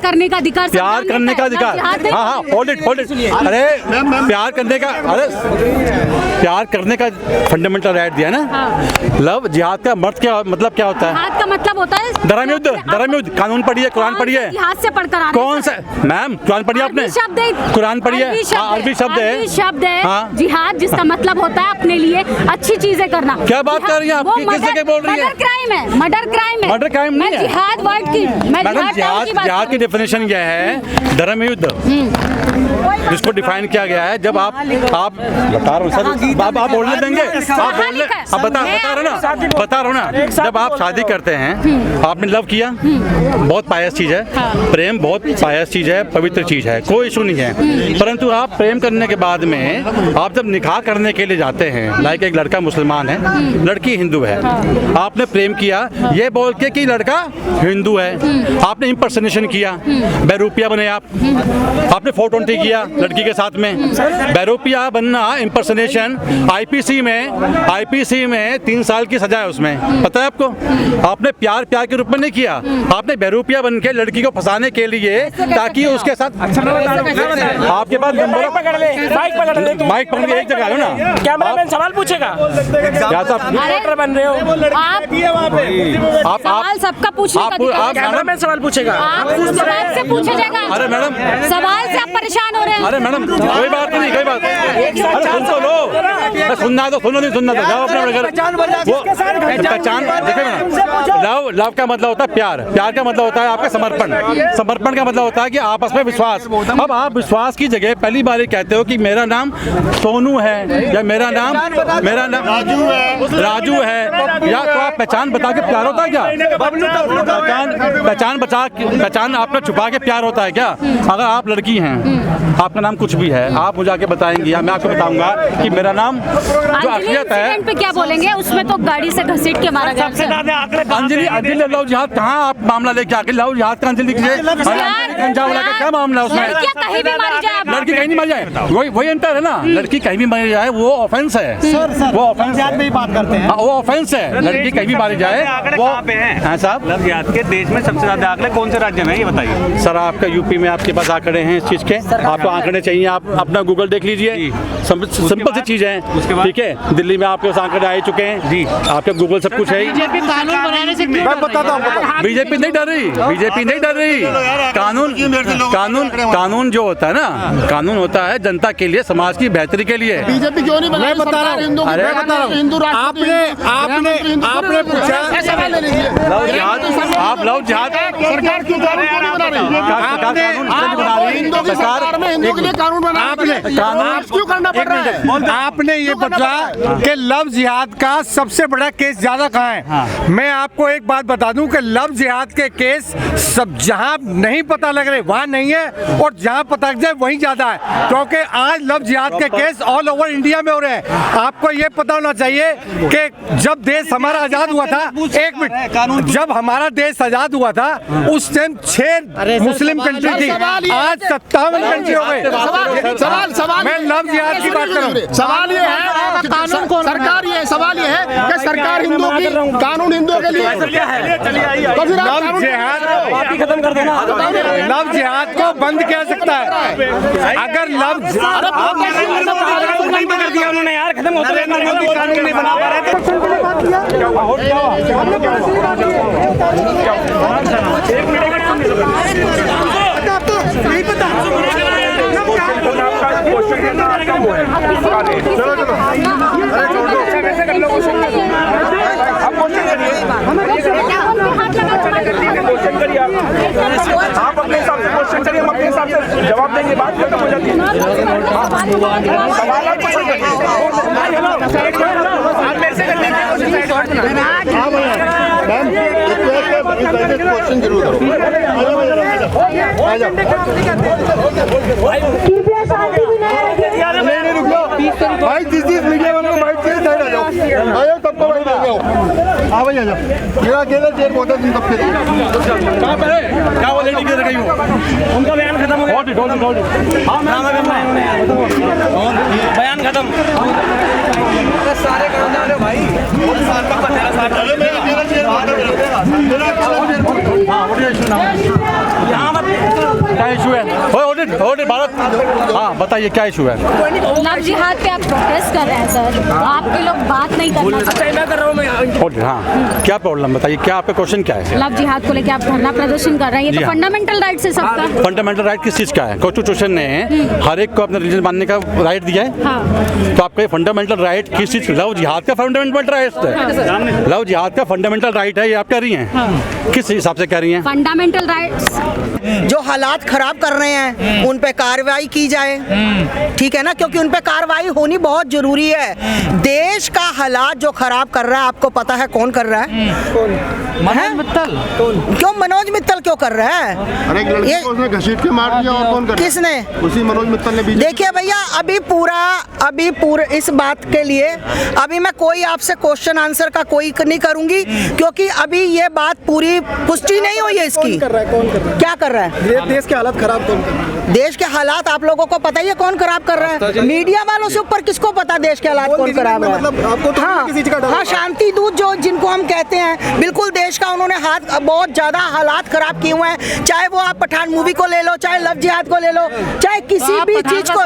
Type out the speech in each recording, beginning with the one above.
करने का अधिकार, प्यार करने का अधिकार, हाँ, होल्ड इट। अरे प्यार करने का, अरे प्यार करने का फंडामेंटल राइट दिया ना। लव जिहाद का मतलब क्या होता है? जिहाद का मतलब होता है धर्म युद्ध। कानून पढ़िए, कुरान पढ़िए। जिहाद से पढ़कर कौन सा मैम? कुरान पढ़िए आपने? कुरान पढ़िए, अरबी शब्द है जिहाद, जिसका मतलब होता है अपने लिए अच्छी चीजें करना। क्या बात कर रही हैं आप? किस जगह बोल रही हैं? मर्डर क्राइम नहीं है। जिहाद वर्ड की, मैडम जिहाद की डेफिनेशन क्या है? धर्म युद्ध, जिसको डिफाइन किया गया है। जब आप बता रहे हो सर, आप बोलने देंगे? आप बोलने, अब बता रहा हूँ ना। जब आप शादी करते हैं, आपने लव किया, बहुत पायस चीज है। प्रेम बहुत पायस चीज है, पवित्र चीज है, कोई इशू नहीं है। परंतु आप प्रेम करने के बाद में आप जब निकाह करने के लिए जाते हैं, लाइक एक लड़का मुसलमान है, लड़की हिंदू है, आपने प्रेम किया ये बोल के कि लड़का हिंदू है, आपने इंपर्सनेशन किया, बैरूपिया बने आपने 420 किया लड़की के साथ में। बैरूपिया बनना, इंपर्सनेशन, आईपीसी में 3 साल की सजा है उसमें, पता है आपको? आपने प्यार के रूप में नहीं किया, आपने बैरूपिया बन के लड़की को फंसाने के लिए, ताकि उसके साथ आपके पास माइक पकड़ के एक जगह आयो ना, कैमरामैन सवाल पूछेगा। क्या रिपोर्टर बन रहे हो आप सवाल सबका पूछने का अधिकार। कैमरामैन सवाल पूछेगा, सवाल से पूछा जाएगा। अरे मैडम, सवाल से आप परेशान हो रहे हैं। अरे मैडम कोई बात नहीं, अरे सुन तो लो, सुनना तो जाओ अपने घर। पहचान देखिए मैडम, लव का मतलब होता है प्यार का मतलब होता है आपका समर्पण का मतलब होता है कि आपस में विश्वास। अब आप विश्वास की जगह पहली बार कहते हो कि मेरा नाम सोनू है या मेरा नाम राजू है, या तो आप पहचान बता के प्यार होता है क्या? पहचान आपका छुपा के प्यार होता है क्या? अगर आप लड़की हैं, आपका नाम कुछ भी है, आप मुझे आके बताएंगी या मैं आपको बताऊंगा कि मेरा नाम जो असलियत है। पे क्या बोलेंगे? उसमें तो गाड़ी से घसीट के मारा गया। अंजलि लव जिहाद कहाँ आप मामला लेके आके? लव जिहाद का अंजलि का क्या मामला उसमें? लड़की कहीं भी मारी जाए, लड़की कहीं नहीं मारी जाए, वही अंतर है ना। लड़की कहीं भी मारी जाए वो ऑफेंस है, वो ऑफेंस में बात करते हैं, वो ऑफेंस है। लड़की कहीं भी मारी जाए वो है साहब। लव जिहाद के देश में सबसे ज्यादा आंकड़े कौन से राज्य में, ये बताइए सर। आपका यूपी में आपके पास आंकड़े हैं इस चीज के, आपको आंकड़े चाहिए, आप अपना गूगल देख लीजिए, सिंपल सी चीज है, ठीक है। दिल्ली में आपके पास आंकड़े आ चुके हैं जी, आपके गूगल सब कुछ है। बीजेपी कानून बनाने से मैं बताता हूँ, बीजेपी नहीं डर रही। कानून जो होता है ना, कानून होता है जनता के लिए, समाज की बेहतरी के लिए। बीजेपी क्यों नहीं बना? मैं बता रहा हूँ, आपने पूछा, आप लव जिहाद सरकार क्यों कानून बना रही है? सरकार में हिंदू के लिए कानून बना, कानून क्यों करना पड़ रहा है? आपने ये बता कि लव जिहाद का सबसे बड़ा केस ज्यादा कहाँ है? मैं आपको एक बात बता दूं कि लव जिहाद के केस सब जहां नहीं पता लग रहे वहां नहीं है, और जहां पता लग जाए वहीं ज्यादा है, क्योंकि आज लव जिहाद के केस ऑल ओवर इंडिया में हो रहे हैं। आपको ये पता होना चाहिए कि जब देश हमारा आजाद हुआ था, एक मिनट, जब हमारा देश आजाद हुआ था उस टाइम 6 मुस्लिम कंट्री थी, आज 57 कंट्री हो गए। सवाल मैं लव जिहाद की बात कर रहा हूँ। सवाल ये है, सरकार ये सवाल ये है कि सरकार हिंदुओं की, कानून हिंदुओं के लिए, तो फिर लव जिहाद खत्म कर देना। लव जिहाद को बंद किया सकता है अगर लव बंद कर दिया उन्होंने यार, खत्म होता है, कानून नहीं बना पा रहे थे। नहीं पता। आप अपने हिसाब से क्वेश्चन करिए, हम अपने हिसाब से जवाब देंगे, बात खत्म हो जाती है। सवाल आप मेरे से करने क्वेश्चन जरूर भाई, जिस मीडिया वालों को बाइट चाहिए साइड आ जाओ, सबको बाइट आ जाओ। हाँ भाई आ जाओ, मेरा अकेला चेयर बहुत है, सबके कहाँ पर है? क्या वो लेडी के रखी हो? उनका बयान खत्म हो गया। हाँ बयान खत्म। सारे कर भाई, हाँ, यहाँ होल्ड भारत। हाँ बताइए क्या इशू है? लव जिहाद पे आप प्रोटेस्ट कर रहे हैं सर, तो आपके लोग बात नहीं करना चाहते। होल्ड, हाँ क्या प्रॉब्लम बताइए, क्या आपका क्वेश्चन क्या है? लव जिहाद को लेकर आप धरना प्रदर्शन कर रहे हैं, ये जी तो हाँ। फंडामेंटल राइट्स है सबका। फंडामेंटल राइट किस चीज़ का है? कॉन्स्टिट्यूशन ने हर एक को अपना रिलीजन मानने का राइट दिया है। हाँ। तो आपका फंडामेंटल राइट किस चीज़? लव जिहाद का फंडामेंटल राइट है। लव जिहाद का फंडामेंटल राइट है, ये आप कह रही हैं। किस हिसाब से कह रही हैं? फंडामेंटल राइट्स जो हालात खराब कर रहे हैं उन पे कार्रवाई की जाए, ठीक है ना, क्योंकि उन पे कार्रवाई होनी बहुत जरूरी है। देश का हालात जो खराब कर रहा है, आपको पता है कौन कर रहा है? मनोज मित्तल। क्यों मनोज मित्तल क्यों कर रहा है? अरे एक लड़की को उसने घसीट के मार दिया, और कौन कर रहा है? किसने? उसी मनोज मित्तल ने। देखिए भैया, अभी पूरा इस बात के लिए अभी मैं कोई आपसे क्वेश्चन आंसर का कोई नहीं करूंगी, क्योंकि अभी ये बात पूरी पुष्टि नहीं हुई है इसकी। कौन कर रहा है? क्या कर रहा है? देश के हालात खराब कौन कर रहा है? देश के हालात आप लोगों को पता ही है कौन खराब कर रहा है। मीडिया वालों से ऊपर किसको पता देश के हालात कौन खराब है? मतलब आपको तो हाँ, किसी चीज का डर हाँ, शांति दूत जो जिनको हम कहते हैं, बिल्कुल देश का उन्होंने बहुत ज्यादा हालात खराब किए हुए हैं। चाहे वो आप पठान मूवी को ले लो, चाहे लव जिहाद को ले लो, चाहे किसी भी चीज को।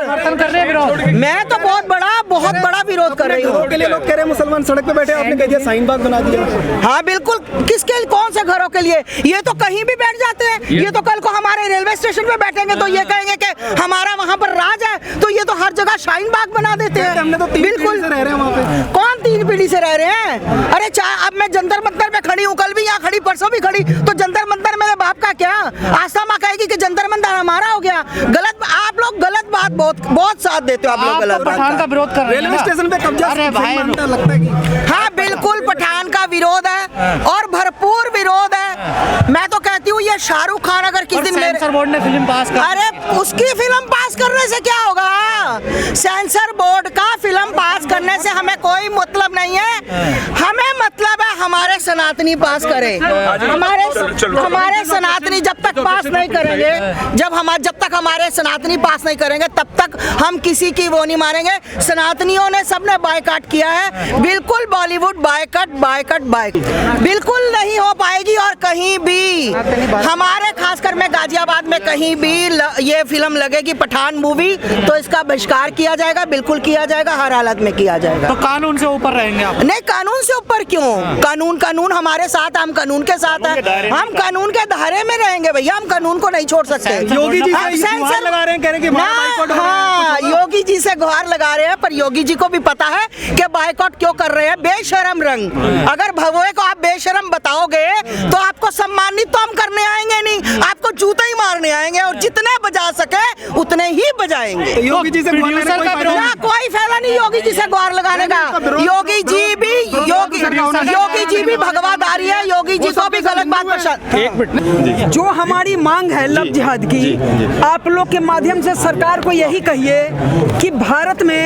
मैं तो बहुत बड़ा विरोध कर रही हूँ। के लिए लोग कह रहे हैं मुसलमान सड़क पे बैठे, आपने कह दिया शाहीन बाग बना दिया। हाँ बिल्कुल, किसके कौन से घरों के लिए? ये तो कहीं भी बैठ जाते हैं। ये तो कल को हमारे रेलवे स्टेशन पे बैठेंगे तो ये कहेंगे कि हमारा वहाँ पर राज है, तो ये तो हर जगह शाहीन बाग बना देते हैं। हमने तो 3 बिल्कुल पीढ़ी से रह रहे हैं वहाँ पे। कौन 3 पीढ़ी से रह रहे हैं? अरे चाहे अब मैं जंतर मंतर में खड़ी हूँ, कल भी यहाँ खड़ी, परसों भी खड़ी, तो जंतर मंतर मेरे बाप का क्या? आस्था माँ कहेगी कि जंतर मंतर हमारा हो गया। गलत, आप लोग गलत बात बहुत साथ देते हो। आप लोग गलत बात का विरोध कर रहे हैं। रेलवे स्टेशन पे कब्जा लगता है कि हाँ बिल्कुल पठान का विरोध है, और भरपूर विरोध है। मैं तो कहती हूँ ये शाहरुख खान अगर किसी दिन सेंसर बोर्ड ने फिल्म पास कर, अरे उसकी फिल्म पास करने से क्या होगा? सेंसर बोर्ड का फिल्म पास करने से हमें कोई मतलब नहीं है। हमें मतलब है हमारे सनातनी पास करे। हमारे सनातनी जब तक पास नहीं करेंगे, जब तक हमारे सनातनी पास नहीं करेंगे, तब तक हम किसी की वो नहीं मानेंगे। सनातनियों ने सबने बायकॉट किया है। बिल्कुल बॉलीवुड बायकॉट बिल्कुल नहीं हो पाएगी। और कहीं भी हमारे, खासकर मैं गाजियाबाद में कहीं भी ये फिल्म लगेगी पठान मूवी, तो इसका बहिष्कार किया जाएगा। बिल्कुल किया जाएगा, हर हालत में किया जाएगा। तो कानून से ऊपर रहेंगे आप? नहीं, कानून से ऊपर क्यों? कानून हमारे साथ, हम कानून के साथ हैं। हम कानून के दायरे में रहेंगे भैया, हम कानून को नहीं छोड़ सकते। योगी जी गुहार लगा रहे हैं, कह रहे हैं कि बाइकॉट हो रहा है। हाँ, योगी जी से गुहार लगा रहे हैं, पर योगी जी को भी पता है कि बाइकॉट क्यों कर रहे हैं। बेशरम रंग, अगर भगोए को आप बेशरम बताओगे तो आपको सम्मानित तो हम करने आएंगे नहीं, आपको जूते ही मारने आएंगे, और जितने बजा सके उतने ही बजाएंगे। योगी जी से कोई फायदा नहीं योगी जी से गुहार लगाने का। योगी जी भी भगवादारी है, योगी जी को भी गलत बात पसंद। जो हमारी मांग है लव जिहाद की, आप लोग के माध्यम से सरकार को यही कहिए कि भारत में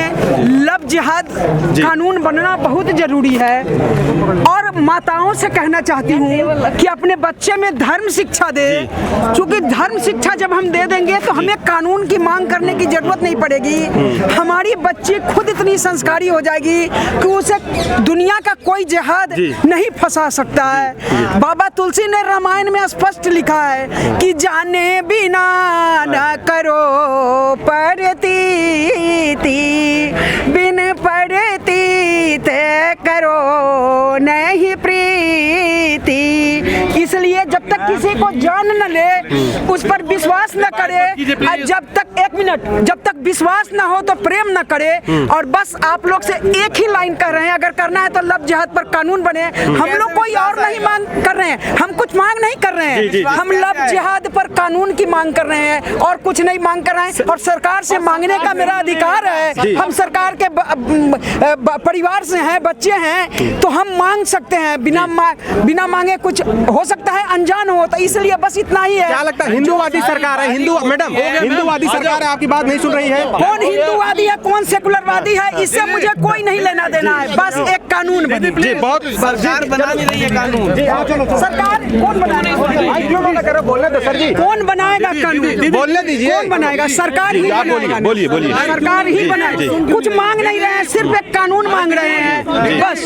लव जिहाद कानून बनना बहुत जरूरी है। और माताओं से कहना चाहती हूँ कि अपने बच्चे में धर्म शिक्षा दे, क्योंकि धर्म शिक्षा जब हम दे देंगे तो हमें कानून की मांग करने की जरूरत नहीं पड़ेगी। हमारी बच्ची खुद इतनी संस्कारी हो जाएगी कि उसे दुनिया का कोई जिहाद नहीं फंसा सकता है। बाबा तुलसी ने रामायण में स्पष्ट लिखा है कि जाने बिना न करो परतीति, बिन परतीते करो नहीं प्रीति। इसलिए जब तक किसी को जान न ले, उस पर विश्वास न करे, और जब तक विश्वास न हो तो प्रेम न करे। और बस आप लोग से एक ही लाइन कर रहे हैं, अगर करना है तो लव जिहाद पर कानून बने। हम लोग कोई और नहीं मांग कर रहे हैं, हम कुछ मांग नहीं कर रहे हैं, हम लव जिहाद पर कानून की मांग कर रहे हैं, और कुछ नहीं मांग कर रहे हैं। और सरकार से मांगने का मेरा अधिकार है। हम सरकार के परिवार से हैं, बच्चे हैं, तो हम मांग सकते हैं। बिना मांगे कुछ हो सकता है अनजान हो, तो इसलिए बस इतना ही है। क्या लगता है हिंदूवादी सरकार है? मैडम हिंदूवादी सरकार है, आपकी बात नहीं सुन रही है। कौन हिंदूवादी है, कौन सेकुलरवादी है, इससे मुझे कोई नहीं लेना देना है। बस एक कानून बने। सरकार बना नहीं रही है कानून। सरकार कौन बनाएगा? बोलने दो सर जी। कौन बनाएगा कानून? बोलने दीजिए। कौन बनाएगा? सरकार ही बनाएगा। बोलिए सरकार ही बनाएगा। कुछ मांग नहीं रहे हैं, सिर्फ एक कानून मांग रहे हैं बस।